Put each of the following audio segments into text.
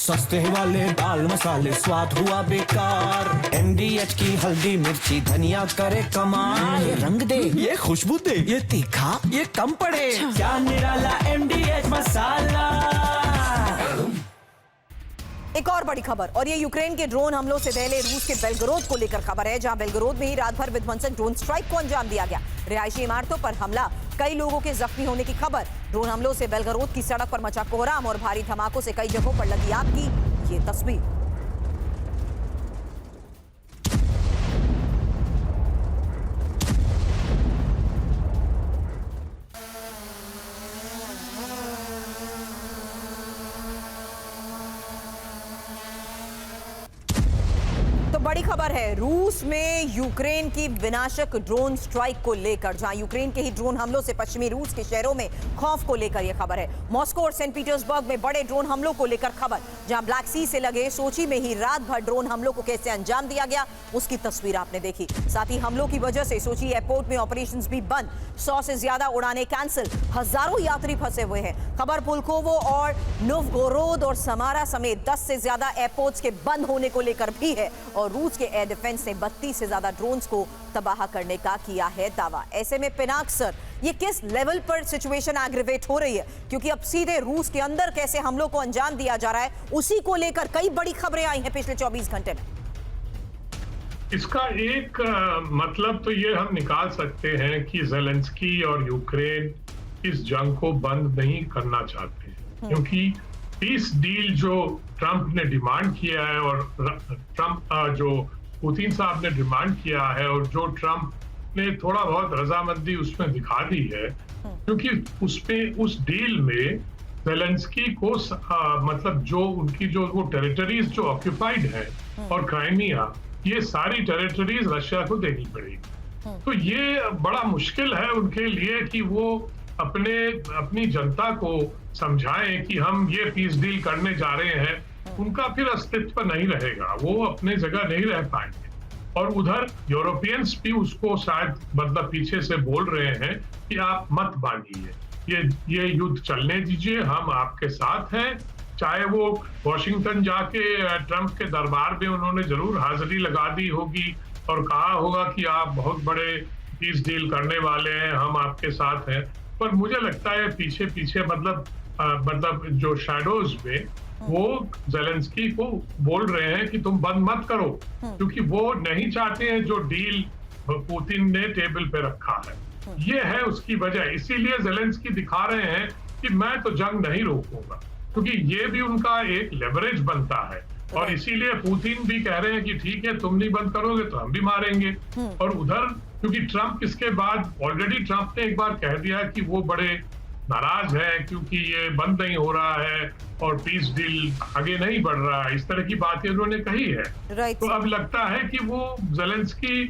सस्ते वाले दाल मसाले स्वाद हुआ बेकार। MDH की हल्दी मिर्ची धनिया करे कमाल। ये रंग दे, ये खुशबू दे, ये तीखा, ये कम पड़े। क्या निराला MDH मसाला। एक और बड़ी खबर, और ये यूक्रेन के ड्रोन हमलों से पहले रूस के बेलगरोद को लेकर खबर है, जहां बेलगरोद में ही रात भर विध्वंसक ड्रोन स्ट्राइक को अंजाम दिया गया। रिहायशी इमारतों पर हमला, कई लोगों के जख्मी होने की खबर। ड्रोन हमलों से बेलगरोद की सड़क पर मचा कोहराम और भारी धमाकों से कई जगहों पर लगी आग की ये तस्वीर। बड़ी खबर है रूस में यूक्रेन की विनाशक ड्रोन स्ट्राइक को लेकर, जहां यूक्रेन के ही ड्रोन हमलों से पश्चिमी रूस के शहरों में खौफ को लेकर यह खबर है। मॉस्को और सेंट पीटर्सबर्ग में बड़े ड्रोन हमलों को लेकर खबर, जहां ब्लैक सी से लगे सोची में ही रात भर ड्रोन हमलों को कैसे अंजाम दिया गया उसकी तस्वीर आपने देखी। साथ ही हमलों की वजह से सोची एयरपोर्ट में ऑपरेशंस भी बंद, 100 से ज्यादा उड़ानें कैंसिल, हजारों यात्री फंसे हुए हैं। खबर पुलकोवो और नोवगोरोद और समारा समेत 10 से ज्यादा एयरपोर्ट्स के बंद होने को लेकर भी है, और रूस के एयर डिफेंस ने 32 से ज्यादा ड्रोन्स को तबाह करने का किया है दावा। ऐसे में पिनाक सर, ये किस लेवल पर सिचुएशन एग्रीवेट हो रही है, क्योंकि अब सीधे रूस के अंदर कैसे हमलों को अंजाम दिया जा रहा है, उसी को लेकर कई बड़ी खबरें आई हैं पिछले 24 घंटे में। इसका एक मतलब तो ये हम निकाल सकते हैं कि ज़ेलेंस्की और यूक्रेन इस जंग को बंद नहीं करना चाहते, क्योंकि पीस डील जो ट्रंप ने डिमांड किया है और ट्रंप जो पुतिन साहब ने डिमांड किया है और जो ट्रंप ने थोड़ा बहुत रजामंदी उसमें दिखा दी है, क्योंकि उस डील में ज़ेलेंस्की को मतलब जो उनकी जो वो टेरिटरीज जो ऑक्यूपाइड है और क्राइमिया, ये सारी टेरिटरीज रशिया को देनी पड़ेगी। तो ये बड़ा मुश्किल है उनके लिए कि वो अपनी जनता को समझाएं कि हम ये पीस डील करने जा रहे हैं। उनका फिर अस्तित्व नहीं रहेगा, वो अपने जगह नहीं रह पाएंगे। और उधर यूरोपियंस भी उसको शायद मतलब पीछे से बोल रहे हैं कि आप मत बांधिए, ये युद्ध चलने दीजिए, हम आपके साथ हैं। चाहे वो वॉशिंगटन जाके ट्रंप के दरबार में उन्होंने जरूर हाजिरी लगा दी होगी और कहा होगा कि आप बहुत बड़े पीस डील करने वाले हैं, हम आपके साथ हैं। पर मुझे लगता है पीछे पीछे मतलब जो शैडोज में वो ज़ेलेंस्की को बोल रहे हैं कि तुम बंद मत करो, क्योंकि वो नहीं चाहते हैं जो डील पुतिन ने टेबल पे रखा है। ये है उसकी वजह। इसीलिए ज़ेलेंस्की दिखा रहे हैं कि मैं तो जंग नहीं रोकूंगा, क्योंकि ये भी उनका एक लेवरेज बनता है। और इसीलिए पुतिन भी कह रहे हैं कि ठीक है, तुम नहीं बंद करोगे तो हम भी मारेंगे। और उधर क्योंकि ट्रंप इसके बाद ऑलरेडी ट्रंप ने एक बार कह दिया कि वो बड़े नाराज है क्योंकि ये बंद नहीं हो रहा है और पीस डील आगे नहीं बढ़ रहा है, इस तरह की बातें उन्होंने कही है। तो अब लगता है कि वो ज़ेलेंस्की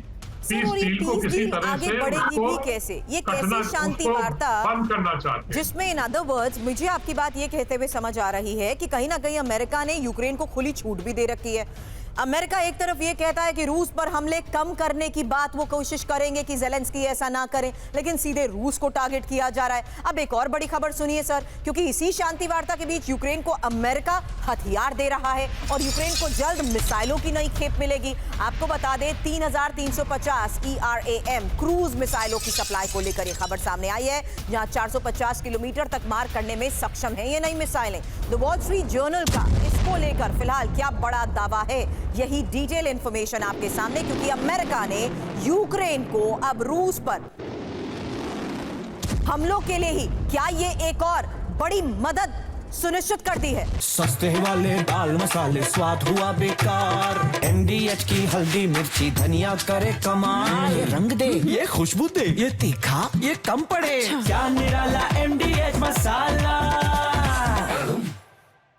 पीस डील को किसी तरह आगे से बढ़ेगी भी कैसे, ये कैसी शांति वार्ता बंद करना चाहते हैं, जिसमें इन अदर वर्ड्स मुझे आपकी बात ये कहते हुए समझ आ रही है कि कहीं ना कहीं अमेरिका ने यूक्रेन को खुली छूट भी दे रखी है। अमेरिका एक तरफ ये कहता है कि रूस पर हमले कम करने की बात वो कोशिश करेंगे कि ज़ेलेंस्की ऐसा ना करें, लेकिन सीधे रूस को टारगेट किया जा रहा है। अब एक और बड़ी खबर सुनिए सर, क्योंकि इसी शांति वार्ता के बीच यूक्रेन को अमेरिका हथियार दे रहा है और यूक्रेन को जल्द मिसाइलों की नई खेप मिलेगी। आपको बता दें 3350 ERAM क्रूज मिसाइलों की सप्लाई को लेकर यह खबर सामने आई है, जहां 450 किलोमीटर तक मार करने में सक्षम है ये नई मिसाइलें। द वॉल स्ट्रीट जर्नल का इसको लेकर फिलहाल क्या बड़ा दावा है, यही डिटेल इंफॉर्मेशन आपके सामने, क्योंकि अमेरिका ने यूक्रेन को अब रूस पर हमलों के लिए ही क्या ये एक और बड़ी मदद सुनिश्चित कर दी है। सस्ते वाले दाल मसाले स्वाद हुआ बेकार। MDH की हल्दी मिर्ची धनिया करे कमाल। ये रंग दे, ये खुशबू दे, ये तीखा, ये कम पड़े। क्या निराला MDH मसाला।